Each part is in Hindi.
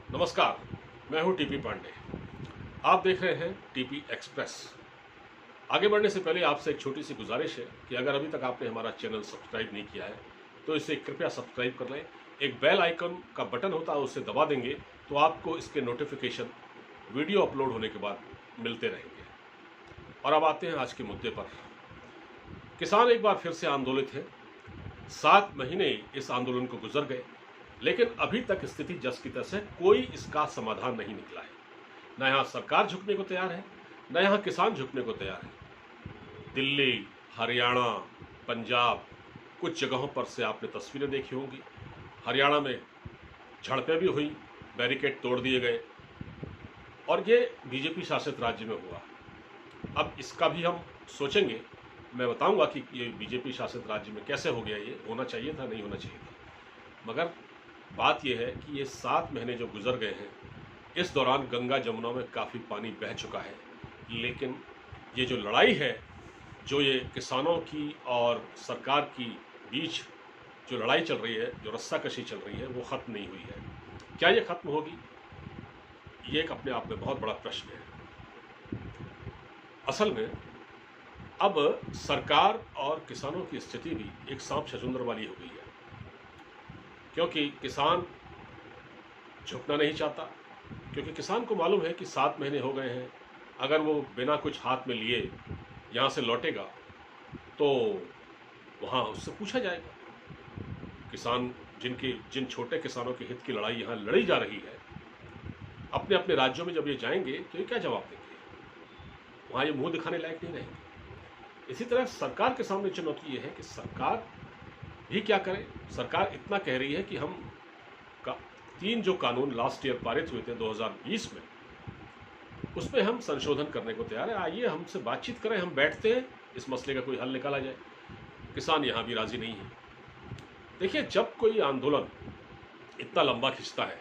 नमस्कार, मैं हूं टीपी पांडे। आप देख रहे हैं टीपी एक्सप्रेस। आगे बढ़ने से पहले आपसे एक छोटी सी गुजारिश है कि अगर अभी तक आपने हमारा चैनल सब्सक्राइब नहीं किया है तो इसे कृपया सब्सक्राइब कर लें। एक बेल आइकन का बटन होता है, उसे दबा देंगे तो आपको इसके नोटिफिकेशन वीडियो अपलोड होने के बाद मिलते रहेंगे। और अब आते हैं आज के मुद्दे पर। किसान एक बार फिर से आंदोलित हैं। 7 महीने इस आंदोलन को गुजर गए, लेकिन अभी तक स्थिति जस की तस है। कोई इसका समाधान नहीं निकला है। न यहाँ सरकार झुकने को तैयार है, न यहाँ किसान झुकने को तैयार है। दिल्ली, हरियाणा, पंजाब, कुछ जगहों पर से आपने तस्वीरें देखी होंगी। हरियाणा में झड़पें भी हुई, बैरिकेड तोड़ दिए गए, और ये बीजेपी शासित राज्य में हुआ। अब इसका भी हम सोचेंगे। मैं बताऊंगा कि ये बीजेपी शासित राज्य में कैसे हो गया, ये होना चाहिए था, नहीं होना चाहिए था। मगर बात यह है कि ये 7 महीने जो गुजर गए हैं, इस दौरान गंगा जमुना में काफ़ी पानी बह चुका है। लेकिन ये जो लड़ाई है, जो ये किसानों की और सरकार की बीच जो लड़ाई चल रही है, जो रस्साकशी चल रही है, वो ख़त्म नहीं हुई है। क्या ये ख़त्म होगी? ये एक अपने आप में बहुत बड़ा प्रश्न है। असल में अब सरकार और किसानों की स्थिति भी एक सांप छछूंदर वाली हो गई है, क्योंकि किसान झुकना नहीं चाहता। क्योंकि किसान को मालूम है कि 7 महीने हो गए हैं, अगर वो बिना कुछ हाथ में लिए यहाँ से लौटेगा तो वहाँ उससे पूछा जाएगा। किसान जिन छोटे किसानों के हित की लड़ाई यहाँ लड़ी जा रही है, अपने अपने राज्यों में जब ये जाएंगे तो ये क्या जवाब देंगे? वहाँ ये मुंह दिखाने लायक नहीं रहेंगे। इसी तरह सरकार के सामने चुनौती ये है कि सरकार भी क्या करे। सरकार इतना कह रही है कि हम 3 जो कानून लास्ट ईयर पारित हुए थे 2020 में, उसमें हम संशोधन करने को तैयार है। आइए हमसे बातचीत करें, हम बैठते हैं, इस मसले का कोई हल निकाला जाए। किसान यहाँ भी राजी नहीं है। देखिए, जब कोई आंदोलन इतना लंबा खिंचता है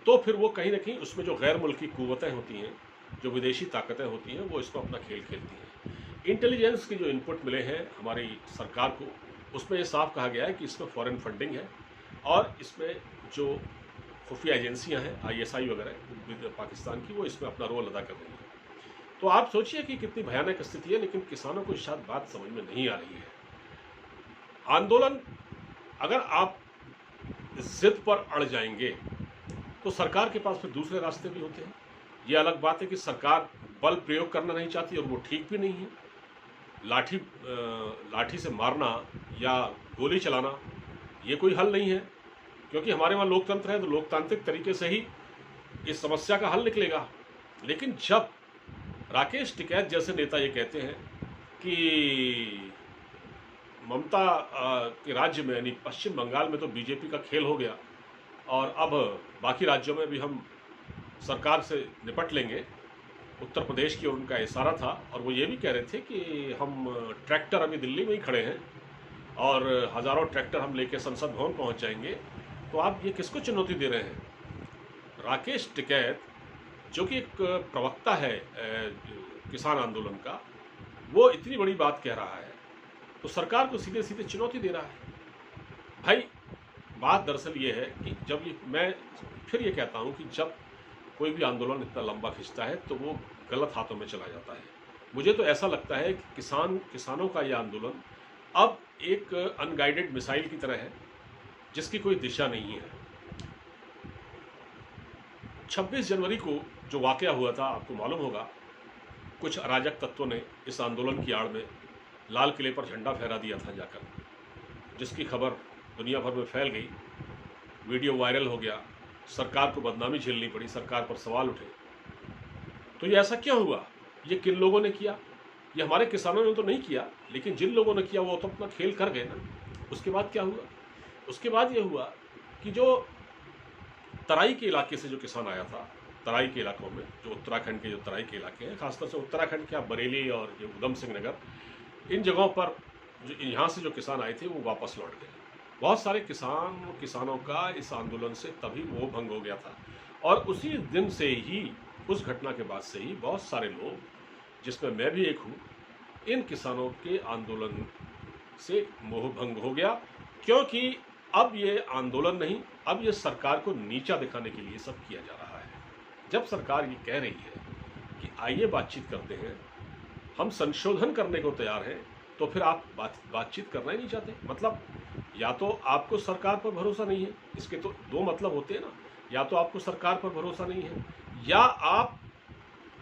तो फिर वो कहीं ना कहीं उसमें जो गैर मुल्की कुव्वतें होती हैं, जो विदेशी ताकतें होती हैं, वो इसको अपना खेल खेलती हैं। इंटेलिजेंस की जो इनपुट मिले हैं हमारी सरकार को, उसमें ये साफ कहा गया है कि इसमें फॉरेन फंडिंग है और इसमें जो खुफिया एजेंसियां हैं, ISI वगैरह पाकिस्तान की, वो इसमें अपना रोल अदा कर रही हैं। तो आप सोचिए कि कितनी भयानक स्थिति है। लेकिन किसानों को शायद बात समझ में नहीं आ रही है। आंदोलन, अगर आप जिद पर अड़ जाएंगे तो सरकार के पास फिर दूसरे रास्ते भी होते हैं। ये अलग बात है कि सरकार बल प्रयोग करना नहीं चाहती, और वो ठीक भी नहीं है। लाठी से मारना या गोली चलाना ये कोई हल नहीं है, क्योंकि हमारे वहाँ लोकतंत्र है, तो लोकतांत्रिक तरीके से ही इस समस्या का हल निकलेगा। लेकिन जब राकेश टिकैत जैसे नेता ये कहते हैं कि ममता के राज्य में यानी पश्चिम बंगाल में तो बीजेपी का खेल हो गया और अब बाकी राज्यों में भी हम सरकार से निपट लेंगे, उत्तर प्रदेश की ओर उनका इशारा था। और वो ये भी कह रहे थे कि हम ट्रैक्टर अभी दिल्ली में ही खड़े हैं और हज़ारों ट्रैक्टर हम लेके संसद भवन पहुंच जाएंगे। तो आप ये किसको चुनौती दे रहे हैं? राकेश टिकैत, जो कि एक प्रवक्ता है किसान आंदोलन का, वो इतनी बड़ी बात कह रहा है तो सरकार को सीधे सीधे चुनौती दे रहा है। भाई, बात दरअसल ये है कि जब ये, मैं फिर ये कहता हूँ कि जब कोई भी आंदोलन इतना लंबा खिंचता है तो वो गलत हाथों में चला जाता है। मुझे तो ऐसा लगता है कि किसानों का ये आंदोलन अब एक अनगाइडेड मिसाइल की तरह है, जिसकी कोई दिशा नहीं है। 26 जनवरी को जो वाकया हुआ था, आपको मालूम होगा, कुछ अराजक तत्वों ने इस आंदोलन की आड़ में लाल किले पर झंडा फहरा दिया था जाकर, जिसकी खबर दुनिया भर में फैल गई, वीडियो वायरल हो गया, सरकार को बदनामी झेलनी पड़ी, सरकार पर सवाल उठे। तो ये ऐसा क्यों हुआ? ये किन लोगों ने किया? ये हमारे किसानों ने तो नहीं किया, लेकिन जिन लोगों ने किया वो तो अपना खेल कर गए ना। उसके बाद क्या हुआ? उसके बाद ये हुआ कि जो तराई के इलाके से जो किसान आया था, तराई के इलाकों में, जो उत्तराखंड के जो तराई के इलाके हैं, खासतौर से उत्तराखंड के बरेली और ये उधम सिंह नगर, इन जगहों पर जो यहाँ से जो किसान आए थे वो वापस लौट गए। बहुत सारे किसानों का इस आंदोलन से तभी मोह भंग हो गया था। और उसी दिन से ही, उस घटना के बाद से ही बहुत सारे लोग, जिसमें मैं भी एक हूँ, इन किसानों के आंदोलन से मोह भंग हो गया। क्योंकि अब ये आंदोलन नहीं, अब ये सरकार को नीचा दिखाने के लिए सब किया जा रहा है। जब सरकार ये कह रही है कि आइए बातचीत करते हैं, हम संशोधन करने को तैयार हैं, तो फिर आप बातचीत करना ही नहीं चाहते। मतलब या तो आपको सरकार पर भरोसा नहीं है, इसके तो दो मतलब होते हैं ना, या तो आपको सरकार पर भरोसा नहीं है, या आप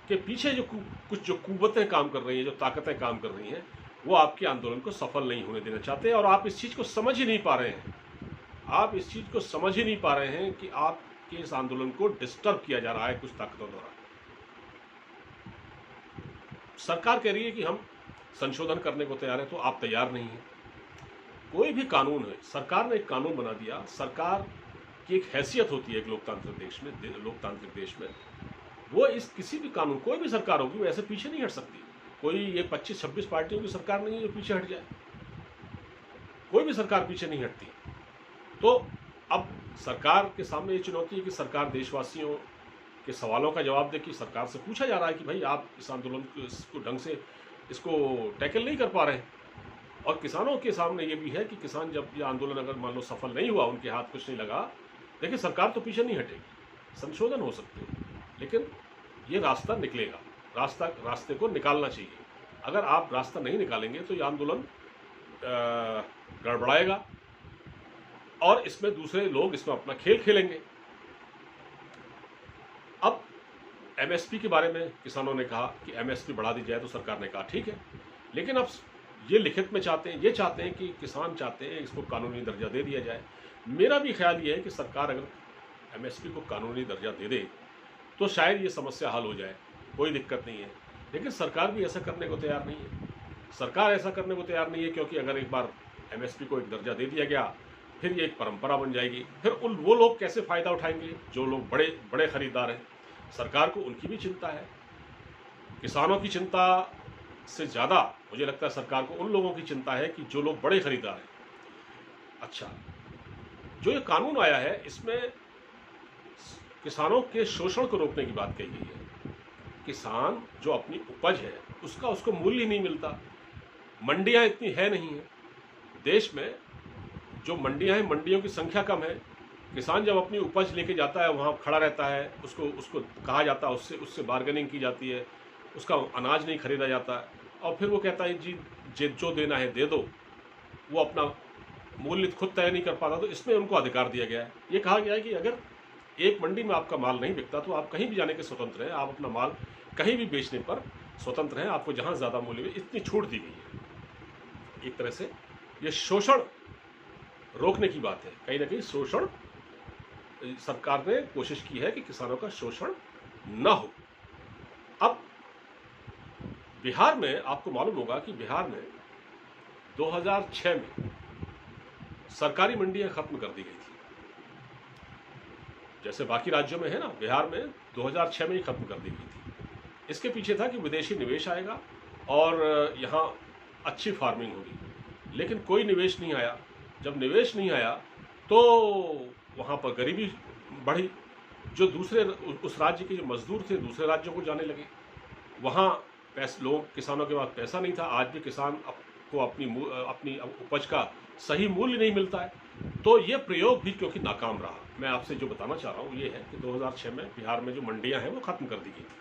के पीछे जो कुछ कुव्वतें काम कर रही हैं, जो ताकतें काम कर रही हैं, वो आपके आंदोलन को सफल नहीं होने देना चाहते, और आप इस चीज़ को समझ ही नहीं पा रहे हैं। आप इस चीज़ को समझ ही नहीं पा रहे हैं कि आपके इस आंदोलन को डिस्टर्ब किया जा रहा है कुछ ताकतों द्वारा। सरकार कह रही है कि हम संशोधन करने को तैयार है, तो आप तैयार नहीं हैं। कोई भी कानून है, सरकार ने एक कानून बना दिया, सरकार की एक हैसियत होती है एक लोकतांत्रिक देश में, वो इस किसी भी कानून, कोई भी सरकार होगी वो ऐसे पीछे नहीं हट सकती। कोई ये 25-26 पार्टियों की सरकार नहीं है जो पीछे हट जाए, कोई भी सरकार पीछे नहीं हटती। तो अब सरकार के सामने ये चुनौती है कि सरकार देशवासियों के सवालों का जवाब दे। कि सरकार से पूछा जा रहा है कि भाई आप इस आंदोलन को ढंग से इसको टैकल नहीं कर पा रहे हैं, और किसानों के सामने ये भी है कि किसान जब ये आंदोलन अगर मान लो सफल नहीं हुआ, उनके हाथ कुछ नहीं लगा, देखिए सरकार तो पीछे नहीं हटेगी, संशोधन हो सकते हैं, लेकिन ये रास्ता निकलेगा, रास्ते को निकालना चाहिए। अगर आप रास्ता नहीं निकालेंगे तो ये आंदोलन गड़बड़ाएगा, और इसमें दूसरे लोग इसमें अपना खेल खेलेंगे। अब एमएसपी के बारे में किसानों ने कहा कि एमएसपी बढ़ा दी जाए, तो सरकार ने कहा ठीक है, लेकिन अब ये लिखित में चाहते हैं कि किसान चाहते हैं इसको कानूनी दर्जा दे दिया जाए। मेरा भी ख्याल ये है कि सरकार अगर एमएसपी को कानूनी दर्जा दे दे तो शायद ये समस्या हल हो जाए, कोई दिक्कत नहीं है। लेकिन सरकार भी ऐसा करने को तैयार नहीं है। सरकार ऐसा करने को तैयार नहीं है क्योंकि अगर एक बार एमएसपी को एक दर्जा दे दिया गया, फिर ये एक परंपरा बन जाएगी। फिर वो लोग कैसे फ़ायदा उठाएंगे जो लोग बड़े बड़े खरीदार हैं। सरकार को उनकी भी चिंता है, किसानों की चिंता से ज़्यादा मुझे लगता है सरकार को उन लोगों की चिंता है कि जो लोग बड़े खरीदार हैं। अच्छा, जो ये कानून आया है इसमें किसानों के शोषण को रोकने की बात कही गई है। किसान जो अपनी उपज है उसको मूल्य नहीं मिलता, मंडियां इतनी है नहीं है देश में, जो मंडियां हैं मंडियों की संख्या कम है। किसान जब अपनी उपज लेके जाता है वहाँ खड़ा रहता है, उसको कहा जाता है, उससे बार्गेनिंग की जाती है, उसका अनाज नहीं खरीदा जाता, और फिर वो कहता है जी जो देना है दे दो, वो अपना मूल्य खुद तय नहीं कर पाता। तो इसमें उनको अधिकार दिया गया है। ये कहा गया है कि अगर एक मंडी में आपका माल नहीं बिकता तो आप कहीं भी जाने के स्वतंत्र हैं, आप अपना माल कहीं भी बेचने पर स्वतंत्र हैं, आपको जहाँ ज़्यादा मूल्य में, इतनी छूट दी गई है। एक तरह से ये शोषण रोकने की बात है। कहीं ना कहीं शोषण, सरकार ने कोशिश की है कि किसानों का शोषण न हो। अब बिहार में आपको मालूम होगा कि बिहार में 2006 में सरकारी मंडियां खत्म कर दी गई थी। जैसे बाकी राज्यों में है ना, बिहार में 2006 में ही खत्म कर दी गई थी। इसके पीछे था कि विदेशी निवेश आएगा और यहाँ अच्छी फार्मिंग होगी, लेकिन कोई निवेश नहीं आया। जब निवेश नहीं आया तो वहाँ पर गरीबी बढ़ी। जो दूसरे उस राज्य के जो मजदूर थे दूसरे राज्यों को जाने लगे, वहाँ लोग, किसानों के पास पैसा नहीं था। आज भी किसान को अपनी उपज का सही मूल्य नहीं मिलता है। तो ये प्रयोग भी क्योंकि नाकाम रहा। मैं आपसे जो बताना चाह रहा हूँ ये है कि 2006 में बिहार में जो मंडियाँ हैं वो खत्म कर दी गई थी,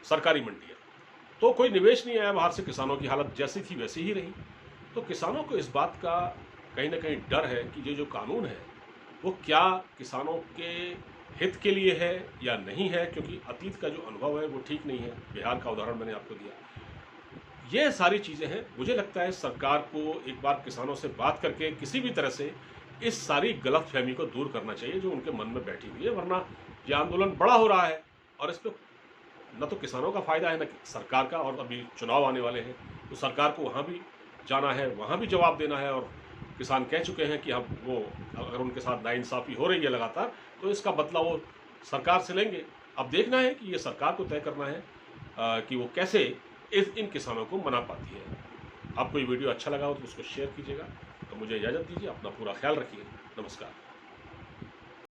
सरकारी मंडियाँ। तो कोई निवेश नहीं आया बाहर से, किसानों की हालत जैसी थी वैसी ही रही। तो किसानों को इस बात का कहीं ना कहीं डर है कि ये जो कानून है वो क्या किसानों के हित के लिए है या नहीं है, क्योंकि अतीत का जो अनुभव है वो ठीक नहीं है। बिहार का उदाहरण मैंने आपको दिया। ये सारी चीज़ें हैं। मुझे लगता है सरकार को एक बार किसानों से बात करके किसी भी तरह से इस सारी गलतफहमी को दूर करना चाहिए जो उनके मन में बैठी हुई है, वरना ये आंदोलन बड़ा हो रहा है और इस पर न तो किसानों का फ़ायदा है न सरकार का। और अभी चुनाव आने वाले हैं तो सरकार को वहाँ भी जाना है, वहाँ भी जवाब देना है। और किसान कह चुके हैं कि अब वो अगर उनके साथ नाइंसाफ़ी हो रही है लगातार तो इसका बदला वो सरकार से लेंगे। अब देखना है कि ये सरकार को तय करना है कि वो कैसे इन किसानों को मना पाती है। आपको ये वीडियो अच्छा लगा हो तो उसको शेयर कीजिएगा। तो मुझे इजाज़त दीजिए, अपना पूरा ख्याल रखिए। नमस्कार।